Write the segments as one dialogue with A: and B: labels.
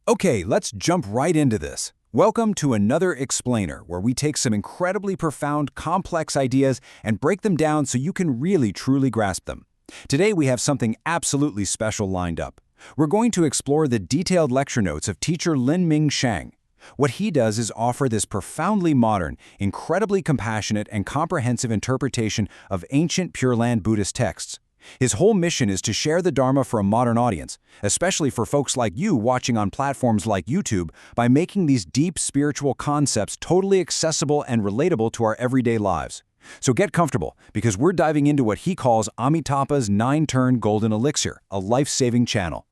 A: Okay, let's jump right into this. Welcome to another explainer, where we take some incredibly profound, complex ideas and break them down so you can really truly grasp them. Today we have something absolutely special lined up. We're going to explore the detailed lecture notes of teacher Lin-Ming Shang. What he does is offer this profoundly modern, incredibly compassionate, and comprehensive interpretation of ancient Pure Land Buddhist texts. His whole mission is to share the Dharma for a modern audience, especially for folks like you watching on platforms like YouTube, by making these deep spiritual concepts totally accessible and relatable to our everyday lives. So get comfortable, because we're diving into what he calls Amitabha's 9-turn golden elixir, a life-saving channel.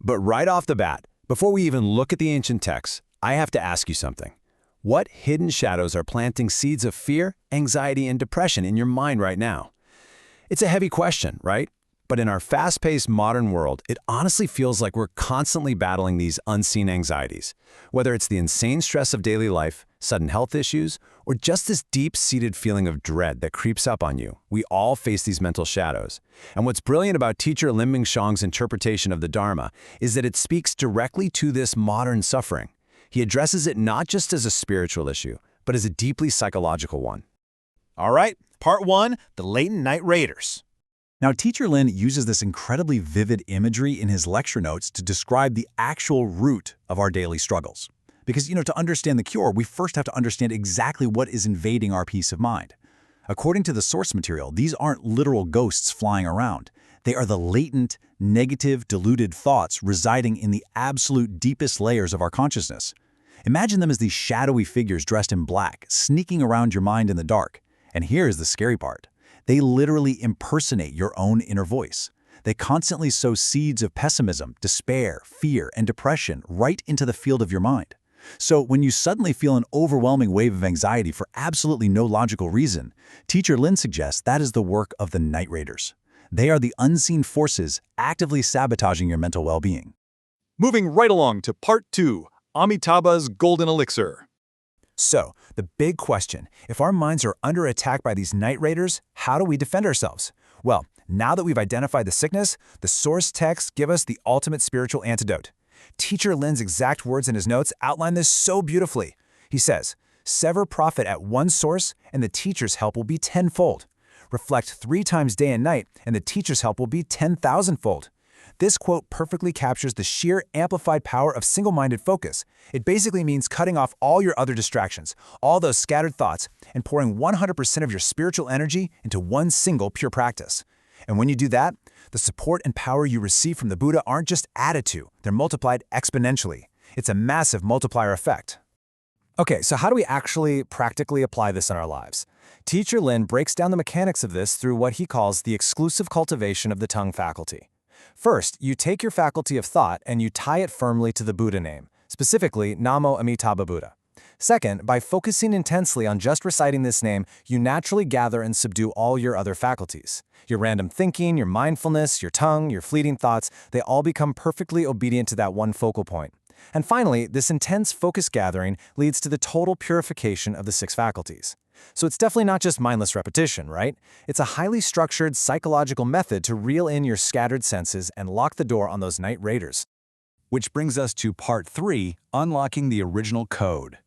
B: But right off the bat, before we even look at the ancient texts, I have to ask you something. What hidden shadows are planting seeds of fear, anxiety, and depression in your mind right now? It's a heavy question, right? But in our fast-paced modern world, it honestly feels like we're constantly battling these unseen anxieties. Whether it's the insane stress of daily life, sudden health issues, or just this deep-seated feeling of dread that creeps up on you, we all face these mental shadows. And what's brilliant about teacher Lin-Ming Shang's interpretation of the Dharma is that it speaks directly to this modern suffering. He addresses it not just as a spiritual issue, but as a deeply psychological one.
C: All right, part one, the latent night raiders.
A: Now, Teacher Lin uses this incredibly vivid imagery in his lecture notes to describe the actual root of our daily struggles. Because, to understand the cure, we first have to understand exactly what is invading our peace of mind. According to the source material, these aren't literal ghosts flying around. They are the latent, negative, diluted thoughts residing in the absolute deepest layers of our consciousness. Imagine them as these shadowy figures dressed in black, sneaking around your mind in the dark. And here's the scary part. They literally impersonate your own inner voice. They constantly sow seeds of pessimism, despair, fear, and depression right into the field of your mind. So when you suddenly feel an overwhelming wave of anxiety for absolutely no logical reason, Teacher Lin suggests that is the work of the night raiders. They are the unseen forces actively sabotaging your mental well-being.
C: Moving right along to part two, Amitabha's golden elixir.
B: So, the big question, if our minds are under attack by these night raiders, how do we defend ourselves? Well, now that we've identified the sickness, the source texts give us the ultimate spiritual antidote. Teacher Lin's exact words in his notes outline this so beautifully. He says, "Sever profit at one source, and the teacher's help will be tenfold. Reflect 3 times day and night, and the teacher's help will be 10,000-fold." This quote perfectly captures the sheer amplified power of single-minded focus. It basically means cutting off all your other distractions, all those scattered thoughts, and pouring 100% of your spiritual energy into one single pure practice. And when you do that, the support and power you receive from the Buddha aren't just added to, they're multiplied exponentially. It's a massive multiplier effect. Okay, so how do we actually practically apply this in our lives? Teacher Lin breaks down the mechanics of this through what he calls the exclusive cultivation of the tongue faculty. First, you take your faculty of thought and you tie it firmly to the Buddha name, specifically Namo Amitabha Buddha. Second, by focusing intensely on just reciting this name, you naturally gather and subdue all your other faculties. Your random thinking, your mindfulness, your tongue, your fleeting thoughts, they all become perfectly obedient to that one focal point. And finally, this intense focus gathering leads to the total purification of the 6 faculties. So it's definitely not just mindless repetition, right? It's a highly structured psychological method to reel in your scattered senses and lock the door on those night raiders.
A: Which brings us to part 3, unlocking the original code.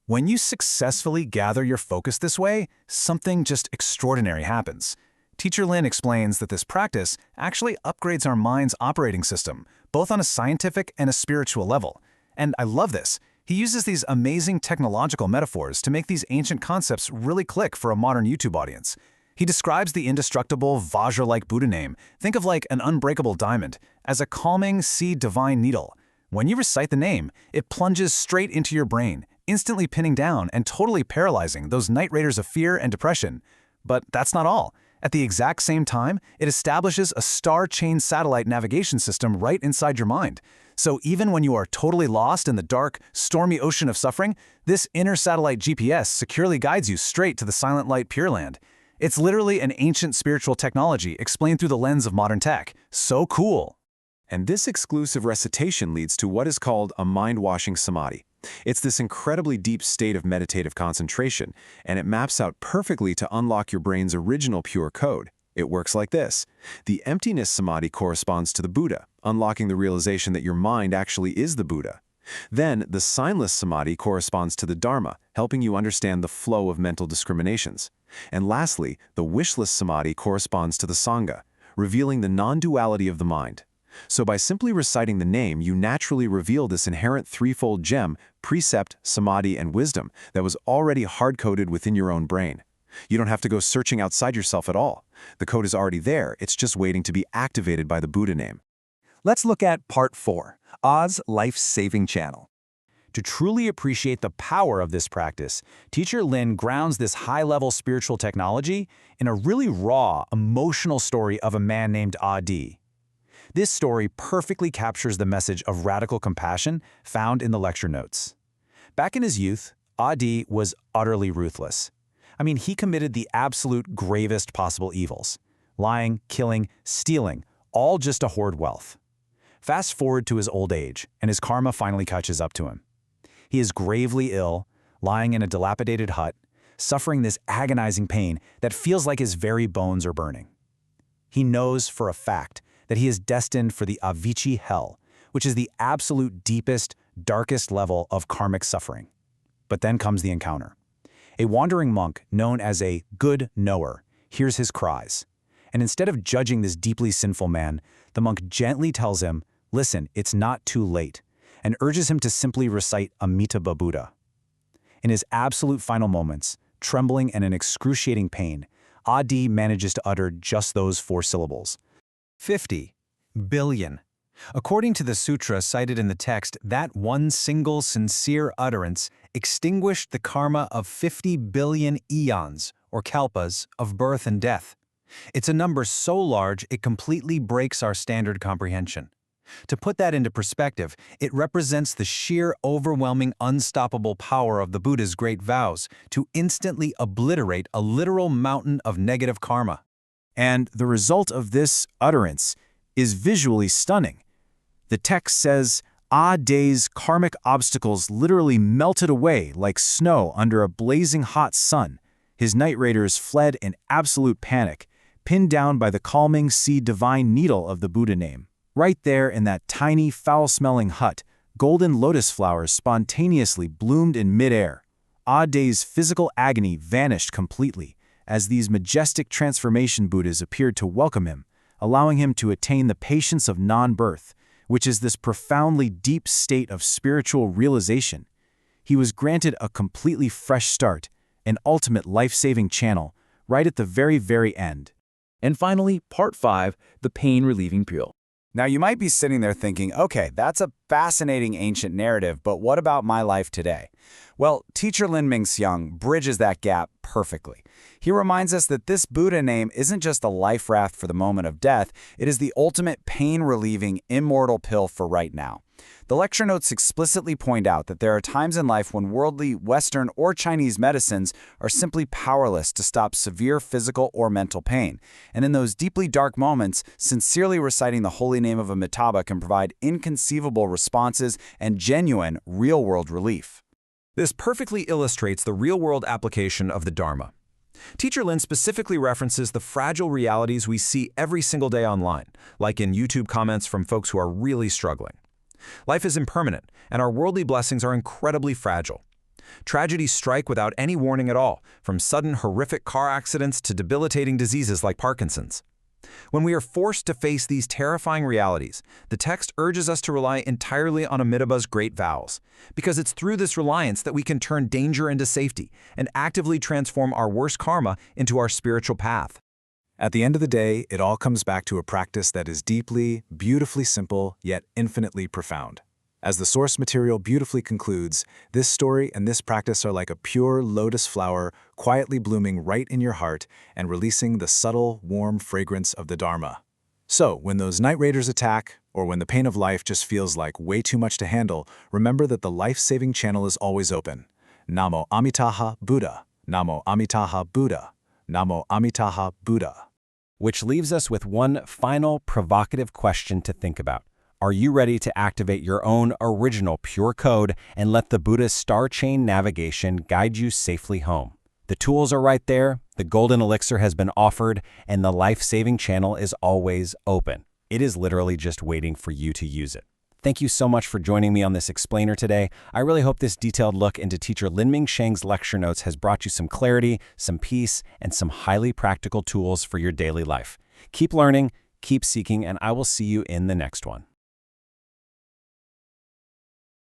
A: When you successfully gather your focus this way, something just extraordinary happens. Teacher Lin explains that this practice actually upgrades our mind's operating system, both on a scientific and a spiritual level. And I love this. He uses these amazing technological metaphors to make these ancient concepts really click for a modern YouTube audience. He describes the indestructible Vajra-like Buddha name, think of like an unbreakable diamond, as a calming, divine needle. When you recite the name, it plunges straight into your brain, instantly pinning down and totally paralyzing those night raiders of fear and depression. But that's not all. At the exact same time, it establishes a star-chain satellite navigation system right inside your mind. So even when you are totally lost in the dark, stormy ocean of suffering, this inner satellite GPS securely guides you straight to the silent light Pure Land. It's literally an ancient spiritual technology explained through the lens of modern tech. So cool! And this exclusive recitation leads to what is called a mind-washing samadhi. It's this incredibly deep state of meditative concentration, and it maps out perfectly to unlock your brain's original pure code. It works like this. The emptiness samadhi corresponds to the Buddha, unlocking the realization that your mind actually is the Buddha.
B: Then, the signless samadhi corresponds to the Dharma, helping you understand the flow of mental discriminations. And lastly, the wishless samadhi corresponds to the Sangha, revealing the non-duality of the mind. So by simply reciting the name, you naturally reveal this inherent threefold gem, precept, samadhi, and wisdom, that was already hard-coded within your own brain. You don't have to go searching outside yourself at all. The code is already there, it's just waiting to be activated by the Buddha name.
A: Let's look at Part 4, Oz Life-Saving Channel. To truly appreciate the power of this practice, Teacher Lin grounds this high-level spiritual technology in a really raw, emotional story of a man named Adi. This story perfectly captures the message of radical compassion found in the lecture notes. Back in his youth, Adi was utterly ruthless. He committed the absolute gravest possible evils. Lying, killing, stealing, all just to hoard wealth. Fast forward to his old age, and his karma finally catches up to him. He is gravely ill, lying in a dilapidated hut, suffering this agonizing pain that feels like his very bones are burning. He knows for a fact that he is destined for the Avicii hell, which is the absolute deepest, darkest level of karmic suffering. But then comes the encounter. A wandering monk known as a good knower hears his cries. And instead of judging this deeply sinful man, the monk gently tells him, "Listen, it's not too late," and urges him to simply recite Amitabha Buddha. In his absolute final moments, trembling and in excruciating pain, Adi manages to utter just those 4 syllables. 50 billion. According to the sutra cited in the text, that one single sincere utterance extinguished the karma of 50 billion eons, or kalpas, of birth and death. It's a number so large it completely breaks our standard comprehension. To put that into perspective, it represents the sheer, overwhelming, unstoppable power of the Buddha's great vows to instantly obliterate a literal mountain of negative karma.
B: And the result of this utterance is visually stunning. The text says, Adi's karmic obstacles literally melted away like snow under a blazing hot sun. His night raiders fled in absolute panic, pinned down by the calming, divine needle of the Buddha name. Right there in that tiny, foul-smelling hut, golden lotus flowers spontaneously bloomed in midair. Adi's physical agony vanished completely, as these majestic transformation Buddhas appeared to welcome him, allowing him to attain the patience of non-birth, which is this profoundly deep state of spiritual realization. He was granted a completely fresh start, an ultimate life-saving channel, right at the very, very end.
D: And finally, Part 5, the pain-relieving pill.
A: Now you might be sitting there thinking, okay, that's a fascinating ancient narrative, but what about my life today? Well, Teacher Lin Mingxiang bridges that gap perfectly. He reminds us that this Buddha name isn't just a life raft for the moment of death, it is the ultimate pain-relieving, immortal pill for right now. The lecture notes explicitly point out that there are times in life when worldly, Western, or Chinese medicines are simply powerless to stop severe physical or mental pain. And in those deeply dark moments, sincerely reciting the holy name of Amitabha can provide inconceivable responses and genuine, real-world relief.
E: This perfectly illustrates the real-world application of the Dharma. Teacher Lin specifically references the fragile realities we see every single day online, like in YouTube comments from folks who are really struggling. Life is impermanent, and our worldly blessings are incredibly fragile. Tragedies strike without any warning at all, from sudden horrific car accidents to debilitating diseases like Parkinson's. When we are forced to face these terrifying realities, the text urges us to rely entirely on Amitabha's great vows, because it's through this reliance that we can turn danger into safety and actively transform our worst karma into our spiritual path.
B: At the end of the day, it all comes back to a practice that is deeply, beautifully simple, yet infinitely profound. As the source material beautifully concludes, this story and this practice are like a pure lotus flower quietly blooming right in your heart and releasing the subtle, warm fragrance of the Dharma. So, when those night raiders attack, or when the pain of life just feels like way too much to handle, remember that the life-saving channel is always open. Namo Amitabha Buddha. Namo Amitabha Buddha. Namo Amitabha Buddha.
D: Which leaves us with one final provocative question to think about. Are you ready to activate your own original pure code and let the Buddha's star chain navigation guide you safely home? The tools are right there, the golden elixir has been offered, and the life-saving channel is always open. It is literally just waiting for you to use it. Thank you so much for joining me on this explainer today. I really hope this detailed look into teacher Linming Shang's lecture notes has brought you some clarity, some peace, and some highly practical tools for your daily life. Keep learning, keep seeking, and I will see you in the next one.